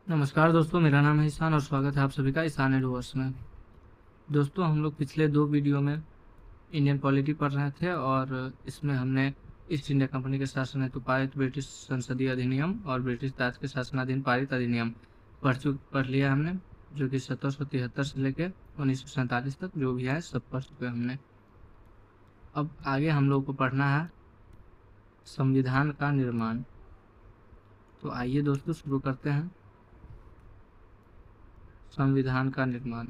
नमस्कार दोस्तों, मेरा नाम है ईशान और स्वागत है आप सभी का ईशान एडवर्स में। दोस्तों, हम लोग पिछले 2 वीडियो में इंडियन पॉलिटी पढ़ रहे थे और इसमें हमने ईस्ट इंडिया कंपनी के शासन हेतु पारित ब्रिटिश संसदीय अधिनियम और ब्रिटिश राज के शासनाधीन पारित अधिनियम पढ़ लिया हमने, जो कि 1773 से लेकर 1947 तक जो भी है सब पढ़ चुके हमने। अब आगे हम लोग को पढ़ना है संविधान का निर्माण। तो आइए दोस्तों शुरू करते हैं संविधान का निर्माण।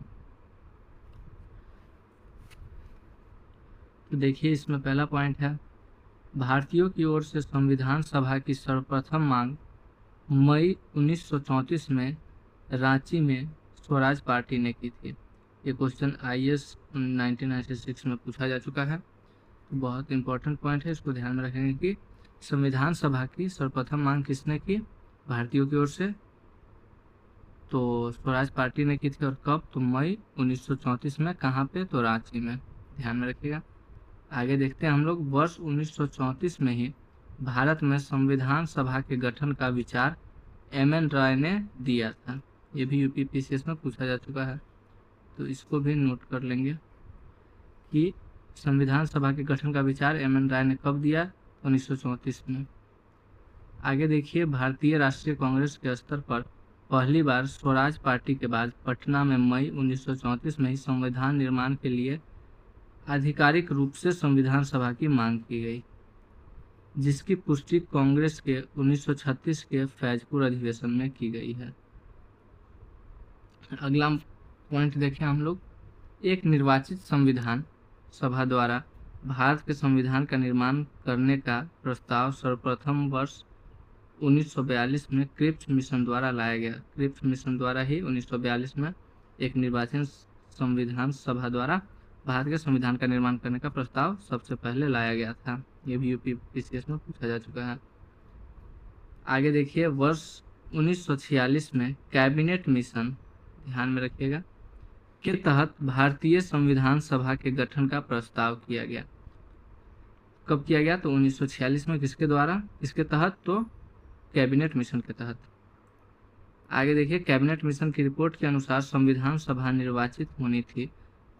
तो देखिए, इसमें पहला पॉइंट है, भारतीयों की ओर से संविधान सभा की सर्वप्रथम मांग मई 1934 में रांची में स्वराज पार्टी ने की थी। ये क्वेश्चन IAS 1996 में पूछा जा चुका है, तो बहुत इंपॉर्टेंट पॉइंट है, इसको ध्यान में रखेंगे कि संविधान सभा की सर्वप्रथम मांग किसने की, भारतीयों की ओर से, तो स्वराज पार्टी ने की थी। और कब, तो मई 1934 में। कहाँ पे, तो रांची में, ध्यान में रखिएगा। आगे देखते हैं हम लोग, वर्ष 1934 में ही भारत में संविधान सभा के गठन का विचार MN राय ने दिया था। ये भी UPPCS में पूछा जा चुका है, तो इसको भी नोट कर लेंगे कि संविधान सभा के गठन का विचार MN राय ने कब दिया, 1934 में। आगे देखिए, भारतीय राष्ट्रीय कांग्रेस के स्तर पर पहली बार स्वराज पार्टी के बाद पटना में मई 1934 में ही संविधान निर्माण के लिए आधिकारिक रूप से संविधान सभा की मांग की गई, जिसकी पुष्टि कांग्रेस के 1936 के फैजपुर अधिवेशन में की गई है। अगला पॉइंट देखें हम लोग, एक निर्वाचित संविधान सभा द्वारा भारत के संविधान का निर्माण करने का प्रस्ताव सर्वप्रथम वर्ष 1942 में क्रिप्स मिशन द्वारा लाया गया। क्रिप्स मिशन द्वारा ही 1942 में एक निर्वाचित संविधान सभा द्वारा भारत के संविधान का निर्माण करने का प्रस्ताव सबसे पहले लाया गया था। ये भी UPPCS में पूछा जा चुका है। आगे देखिए, वर्ष 1946 में कैबिनेट मिशन, ध्यान में रखिएगा, के तहत भारतीय संविधान सभा के गठन का प्रस्ताव किया गया। कब किया गया, तो 1946 में। किसके द्वारा, किसके तहत, तो कैबिनेट मिशन के तहत। आगे देखिए, कैबिनेट मिशन की रिपोर्ट के अनुसार संविधान सभा निर्वाचित होनी थी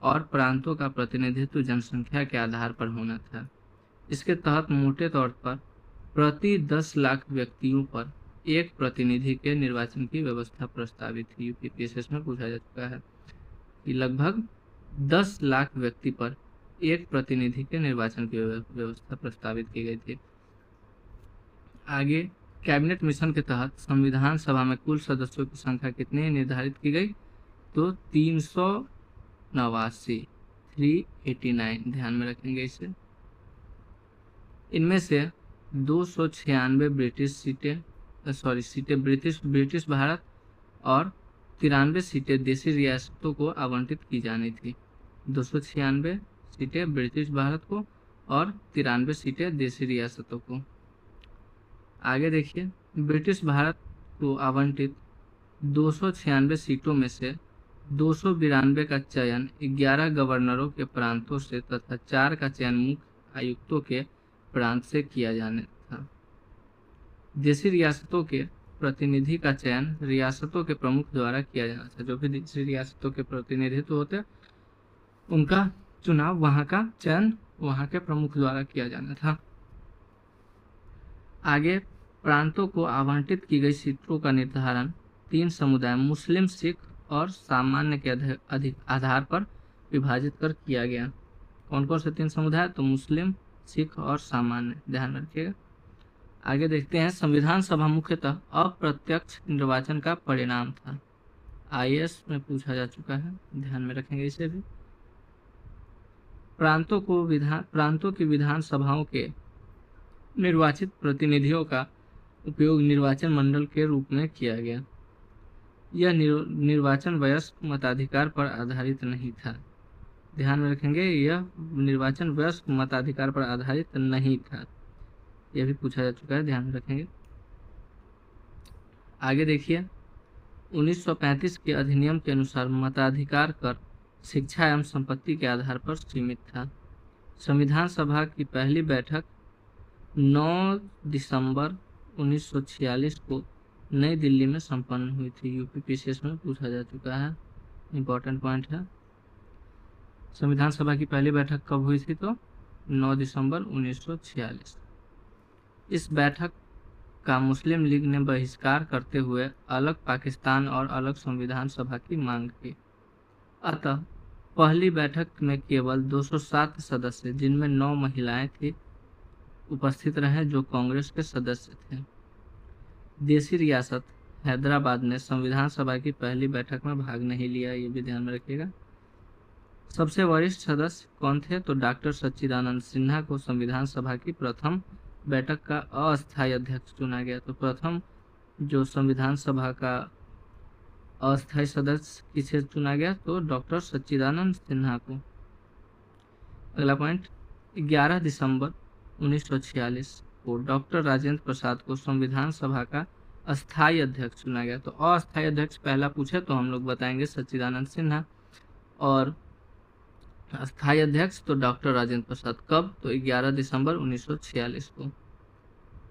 और प्रांतों का प्रतिनिधित्व जनसंख्या के आधार पर होना था। इसके तहत मोटे तौर पर प्रति 10 लाख व्यक्तियों पर एक प्रतिनिधि के निर्वाचन की व्यवस्था प्रस्तावित थी। UPPCS में पूछा जा चुका है कि लगभग 10 लाख व्यक्ति पर एक प्रतिनिधि के निर्वाचन की व्यवस्था प्रस्तावित की गई थी। आगे, कैबिनेट मिशन के तहत संविधान सभा में कुल सदस्यों की संख्या कितनी निर्धारित की गई, तो 389, ध्यान में रखेंगे इसे। इनमें से 296 सीटें ब्रिटिश भारत और 93 सीटें देशी रियासतों को आवंटित की जानी थी। 296 सीटें ब्रिटिश भारत को और 93 सीटें देशी रियासतों को। आगे देखिए, ब्रिटिश भारत को आवंटित 296 सीटों में से 292 का चयन 11 गवर्नरों के प्रांतों से तथा 4 का चयन मुख्य आयुक्तों के प्रांत से किया जाना था। देशी रियासतों के प्रतिनिधि का चयन रियासतों के प्रमुख द्वारा किया जाना था। जो भी देशी रियासतों के प्रतिनिधित्व होते, उनका चुनाव, वहां का चयन वहां के प्रमुख द्वारा किया जाना था। आगे, प्रांतों को आवंटित की गई सीटों का निर्धारण 3 समुदाय मुस्लिम, सिख और सामान्य के आधार पर विभाजित कर किया गया। कौन कौन से 3 समुदाय, तो मुस्लिम, सिख और सामान्य, ध्यान रखिएगा। आगे देखते हैं, संविधान सभा मुख्यतः अप्रत्यक्ष निर्वाचन का परिणाम था। IAS में पूछा जा चुका है, ध्यान में रखेंगे इसे भी। प्रांतों की विधान सभाओं के निर्वाचित प्रतिनिधियों का उपयोग निर्वाचन मंडल के रूप में किया गया। यह निर्वाचन वयस्क मताधिकार पर आधारित नहीं था। ध्यान में रखेंगे, यह निर्वाचन वयस्क मताधिकार पर आधारित नहीं था। यह भी पूछा जा चुका है, ध्यान में रखेंगे। आगे देखिए, 1935 के अधिनियम के अनुसार मताधिकार कर शिक्षा एवं संपत्ति के आधार पर सीमित था। संविधान सभा की पहली बैठक 9 दिसंबर 1946 को नई दिल्ली में संपन्न हुई थी। यूपीपीसीएस में पूछा जा चुका है, इम्पोर्टेंट पॉइंट है। संविधान सभा की पहली बैठक कब हुई थी? तो 9 दिसंबर 1946। इस बैठक का मुस्लिम लीग ने बहिष्कार करते हुए अलग पाकिस्तान और अलग संविधान सभा की मांग की। अतः पहली बैठक में केवल 207 सदस्य, जिनमें 9 महिलाएं थी, उपस्थित रहे, जो कांग्रेस के सदस्य थे। देशी रियासत हैदराबाद ने संविधान सभा की पहली बैठक में भाग नहीं लिया, ये भी ध्यान में रखिएगा। सबसे वरिष्ठ सदस्य कौन थे? तो डॉक्टर सच्चिदानंद सिन्हा को संविधान सभा की प्रथम बैठक का अस्थायी अध्यक्ष चुना गया। तो प्रथम जो संविधान सभा का अस्थायी सदस्य किसे चुना गया? तो डॉक्टर सच्चिदानंद सिन्हा को। अगला पॉइंट, 11 दिसंबर 1946 को डॉक्टर राजेंद्र प्रसाद को संविधान सभा का अस्थायी अध्यक्ष चुना गया। तो अस्थायी अध्यक्ष पहला पूछे तो हम लोग बताएंगे सच्चिदानंद सिन्हा, और अस्थायी अध्यक्ष तो डॉक्टर राजेंद्र प्रसाद। कब? तो 11 दिसंबर 1946 को।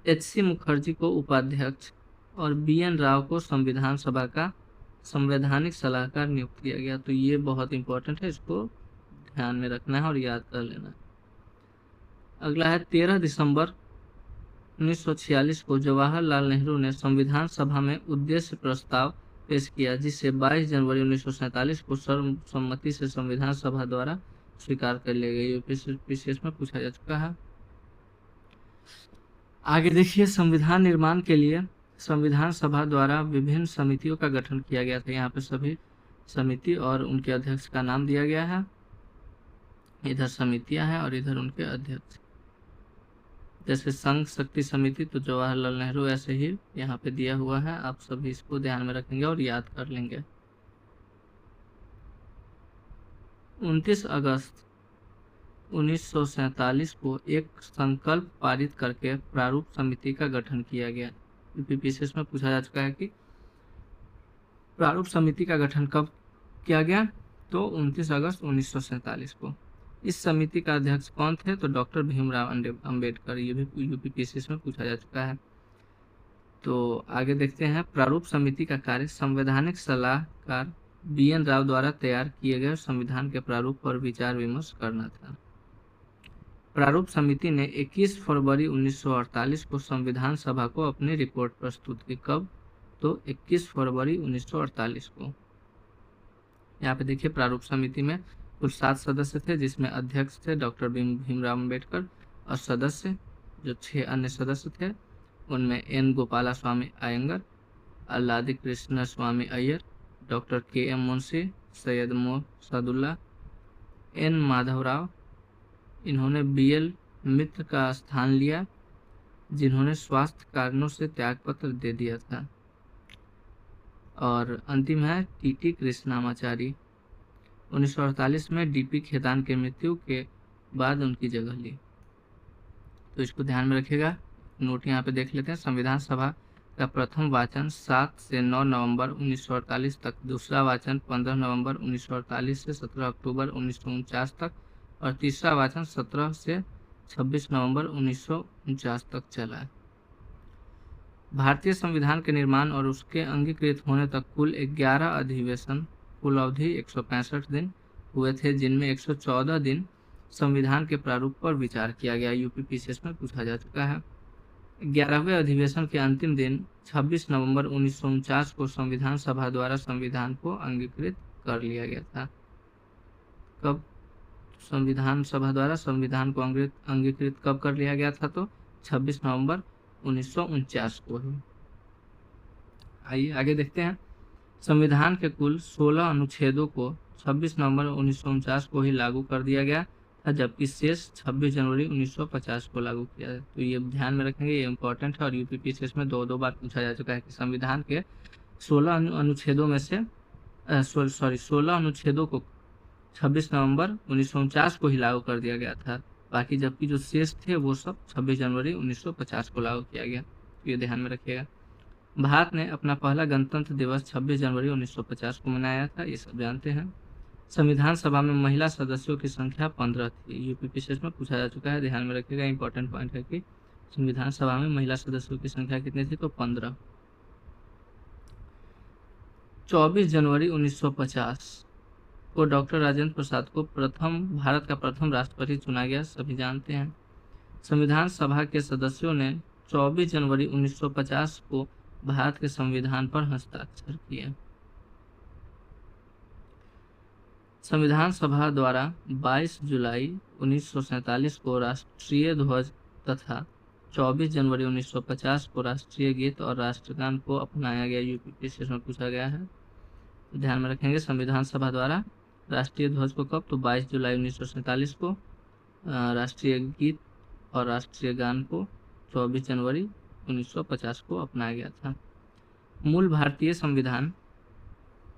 एच.सी. मुखर्जी को उपाध्यक्ष और बी.एन. राव को संविधान सभा का संवैधानिक सलाहकार नियुक्त किया गया। तो ये बहुत इंपॉर्टेंट है, इसको ध्यान में रखना है और याद कर लेना है। अगला है 13 दिसंबर 1946 को जवाहरलाल नेहरू ने संविधान सभा में उद्देश्य प्रस्ताव पेश किया, जिसे 22 जनवरी 1947 को सर्वसम्मति से संविधान सभा द्वारा स्वीकार कर लिया गया। यूपीपीसीएस में पूछा जा चुका है। आगे देखिए, संविधान निर्माण के लिए संविधान सभा द्वारा विभिन्न समितियों का गठन किया गया था। यहाँ पे सभी समिति और उनके अध्यक्ष का नाम दिया गया है। इधर समितियां हैं और इधर उनके अध्यक्ष। जैसे संघ शक्ति समिति, तो जवाहरलाल नेहरू, ऐसे ही यहाँ पे दिया हुआ है। आप सभी इसको ध्यान में रखेंगे और याद कर लेंगे। 29 अगस्त 1947 को एक संकल्प पारित करके प्रारूप समिति का गठन किया गया। यूपीपीसीएस में पूछा जा चुका है कि प्रारूप समिति का गठन कब किया गया? तो 29 अगस्त 1947 को। इस समिति का अध्यक्ष कौन थे? तो डॉक्टर भीमराव अंबेडकर। ये भी यूपीपीसीएस में पूछा जा चुका है। तो आगे देखते हैं, प्रारूप समिति का कार्य संवैधानिक सलाहकार बी.एन. राव द्वारा तैयार किए गए संविधान के प्रारूप पर विचार विमर्श करना था। प्रारूप समिति ने 21 फरवरी 1948 को संविधान सभा को अपनी रिपोर्ट प्रस्तुत की। कब? तो 21 फरवरी 1948 को। यहाँ पे देखिए, प्रारूप समिति में कुल 7 सदस्य थे, जिसमें अध्यक्ष थे डॉक्टर भीमराव अम्बेडकर, और सदस्य जो 6 अन्य सदस्य थे उनमें N. Gopala Swami Ayyangar, Alladi Krishna Swami Iyer, doctor K M. Munshi, Syed Mohsadulla, N. Madhavrao, इन्होंने बी.एल. मित्र का स्थान लिया, जिन्होंने स्वास्थ्य कारणों से त्यागपत्र दे दिया था, और अंतिम है टी.टी. कृष्णामाचारी। 1948 में डी.पी. खेतान की मृत्यु के बाद उनकी जगह ली। तो इसको ध्यान में रखिएगा। नोट यहाँ पे देख लेते हैं। संविधान सभा का प्रथम वाचन 7 से 9 नवंबर 1948 तक, दूसरा वाचन 15 नवंबर 1948 से 17 अक्टूबर 1949 तक, और तीसरा वाचन 17 से 26 नवंबर 1949 तक चला है। भारतीय संविधान के निर्माण और उसके अंगीकृत होने तक कुल 11 अधिवेशन, कुल अवधि 165 दिन हुए थे, जिनमें 114 दिन संविधान के प्रारूप पर विचार किया गया। यूपीपीसीएस में पूछा जा चुका है। 11वें अधिवेशन के अंतिम दिन 26 नवंबर 1949 को संविधान सभा द्वारा संविधान को अंगीकृत कर लिया गया था। कब? संविधान सभा द्वारा संविधान को अंगीकृत कब कर लिया गया था? तो 26 नवंबर 1949 को ही। आइए आगे देखते हैं। संविधान के कुल 16 अनुच्छेदों को 26 नवंबर 1949 को ही लागू कर दिया गया था, जबकि शेष 26 जनवरी 1950 को लागू किया है। तो ये ध्यान में रखेंगे, ये इंपॉर्टेंट है, और यूपीपीसीएस में दो बार पूछा जा चुका है कि संविधान के 16 अनुच्छेदों में से 16 अनुच्छेदों को 26 नवंबर 1949 को ही लागू कर दिया गया था, बाकी जबकि जो शेष थे वो सब 26 जनवरी 1950 को लागू किया गया। तो ये ध्यान में रखिएगा। भारत ने अपना पहला गणतंत्र दिवस 26 जनवरी 1950 को मनाया था, ये सब जानते हैं। संविधान सभा में महिला सदस्यों की संख्या 15 थी। यूपीपीसीएस में पूछा जा चुका है, ध्यान में रखिएगा। इंपॉर्टेंट पॉइंट है कि संविधान सभा में महिला सदस्यों की संख्या कितनी थी? तो 15। 24 जनवरी 1950 को डॉक्टर राजेंद्र प्रसाद को भारत का प्रथम राष्ट्रपति चुना गया, सभी जानते हैं। संविधान सभा के सदस्यों ने 24 जनवरी 1950 को भारत के संविधान पर हस्ताक्षर किए। संविधान सभा द्वारा 22 जुलाई 1947 को राष्ट्रीय ध्वज तथा 24 जनवरी 1950 को राष्ट्रीय गीत और राष्ट्रगान को अपनाया गया। यूपीपीएससी में पूछा गया है, तो ध्यान में रखेंगे। संविधान सभा द्वारा राष्ट्रीय ध्वज को कब, तो 22 जुलाई 1947 को, राष्ट्रीय गीत और राष्ट्रीय गान को 24 जनवरी 1950 को अपनाया गया था। मूल भारतीय संविधान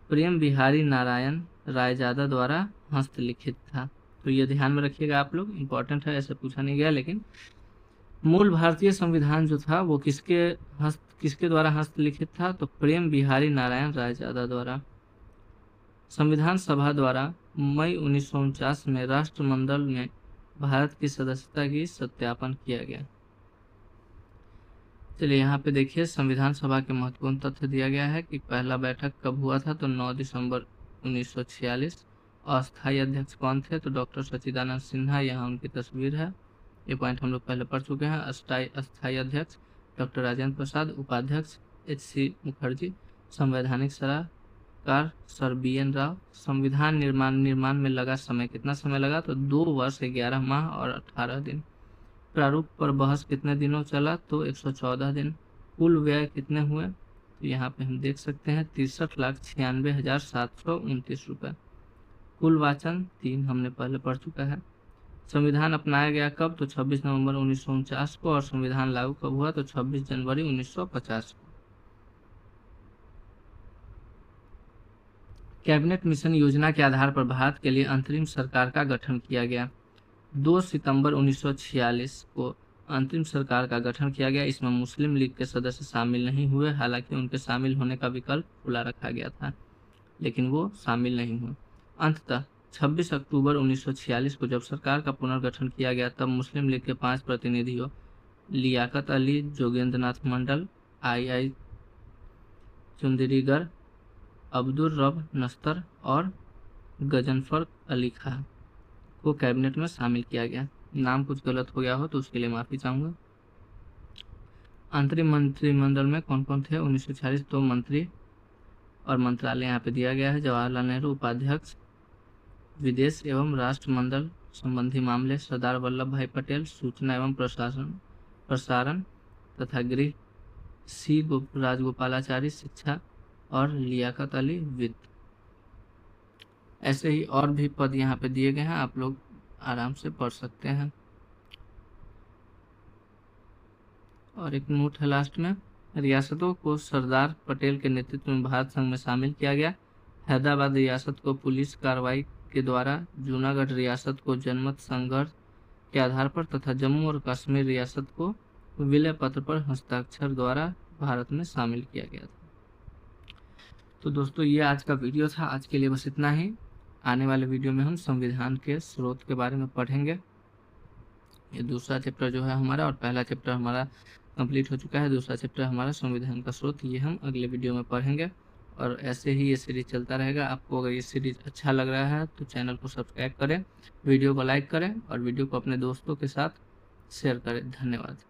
प्रेम बिहारी नारायण रायजादा द्वारा हस्तलिखित था, तो ये ध्यान में रखिएगा आप लोग, इम्पोर्टेंट है, ऐसे पूछा नहीं गया। लेकिन मूल भारतीय संविधान जो था वो किसके द्वारा हस्तलिखित था, तो प्रेम बिहारी नारायण रायजादा द्वारा। संविधान सभा द्वारा मई 1949 में राष्ट्रमंडल में भारत की सदस्यता की सत्यापन किया गया। चलिए यहाँ पे देखिए संविधान सभा के महत्वपूर्ण तथ्य दिया गया है कि पहला बैठक कब हुआ था, तो 9 दिसंबर 1946। अस्थायी अध्यक्ष कौन थे, तो डॉक्टर सच्चिदानंद सिन्हा, यहाँ उनकी तस्वीर है, ये पॉइंट हम लोग पहले पढ़ चुके हैं। अस्थायी अध्यक्ष डॉक्टर राजेंद्र प्रसाद, उपाध्यक्ष HC मुखर्जी, संवैधानिक सलाहकार सर BN राव। संविधान निर्माण में लगा समय, कितना समय लगा, तो 2 वर्ष 11 माह और 18 दिन। प्रारूप पर बहस कितने दिनों चला, तो 114 दिन। कुल व्यय कितने हुए, तो यहाँ पे हम देख सकते हैं 63,96,729 रुपये। कुल वाचन 3 हमने पहले पढ़ चुका है। संविधान अपनाया गया कब, तो 26 नवंबर 1949 को, और संविधान लागू कब हुआ, तो 26 जनवरी 1950 को। कैबिनेट मिशन योजना के आधार पर भारत के लिए अंतरिम सरकार का गठन किया गया। 2 सितंबर 1946 को अंतरिम सरकार का गठन किया गया। इसमें मुस्लिम लीग के सदस्य शामिल नहीं हुए, हालांकि उनके शामिल होने का विकल्प खुला रखा गया था, लेकिन वो शामिल नहीं हुए। अंततः 26 अक्टूबर 1946 को जब सरकार का पुनर्गठन किया गया, तब मुस्लिम लीग के 5 प्रतिनिधियों लियाकत अली, जोगेंद्रनाथ मंडल, II चुंदरीगर, अब्दुल रब नस्तर और गजनफर अली खां को कैबिनेट में शामिल किया गया। नाम कुछ गलत हो गया हो तो उसके लिए माफी चाहूंगा। अंतरिम मंत्रिमंडल में कौन कौन थे, 1946 तो मंत्री और मंत्रालय यहाँ पे दिया गया है। जवाहरलाल नेहरू उपाध्यक्ष, विदेश एवं राष्ट्रमंडल संबंधी मामले सरदार वल्लभ भाई पटेल, सूचना एवं प्रसारण तथा गृह राजगोपालाचारी, शिक्षा, और लियाकत अली वित्त। ऐसे ही और भी पद यहाँ पे दिए गए हैं, आप लोग आराम से पढ़ सकते हैं। और एक नोट है लास्ट में, रियासतों को सरदार पटेल के नेतृत्व में भारत संघ में शामिल किया गया। हैदराबाद रियासत को पुलिस कार्रवाई के द्वारा, जूनागढ़ रियासत को जनमत संघर्ष के आधार पर तथा जम्मू और कश्मीर रियासत को विलय पत्र पर हस्ताक्षर द्वारा भारत में शामिल किया गया था। तो दोस्तों ये आज का वीडियो था, आज के लिए बस इतना ही। आने वाले वीडियो में हम संविधान के स्रोत के बारे में पढ़ेंगे। ये दूसरा चैप्टर जो है हमारा, और पहला चैप्टर हमारा कंप्लीट हो चुका है। दूसरा चैप्टर हमारा संविधान का स्रोत, ये हम अगले वीडियो में पढ़ेंगे। और ऐसे ही ये सीरीज चलता रहेगा। आपको अगर ये सीरीज अच्छा लग रहा है तो चैनल को सब्सक्राइब करें, वीडियो को लाइक करें और वीडियो को अपने दोस्तों के साथ शेयर करें। धन्यवाद।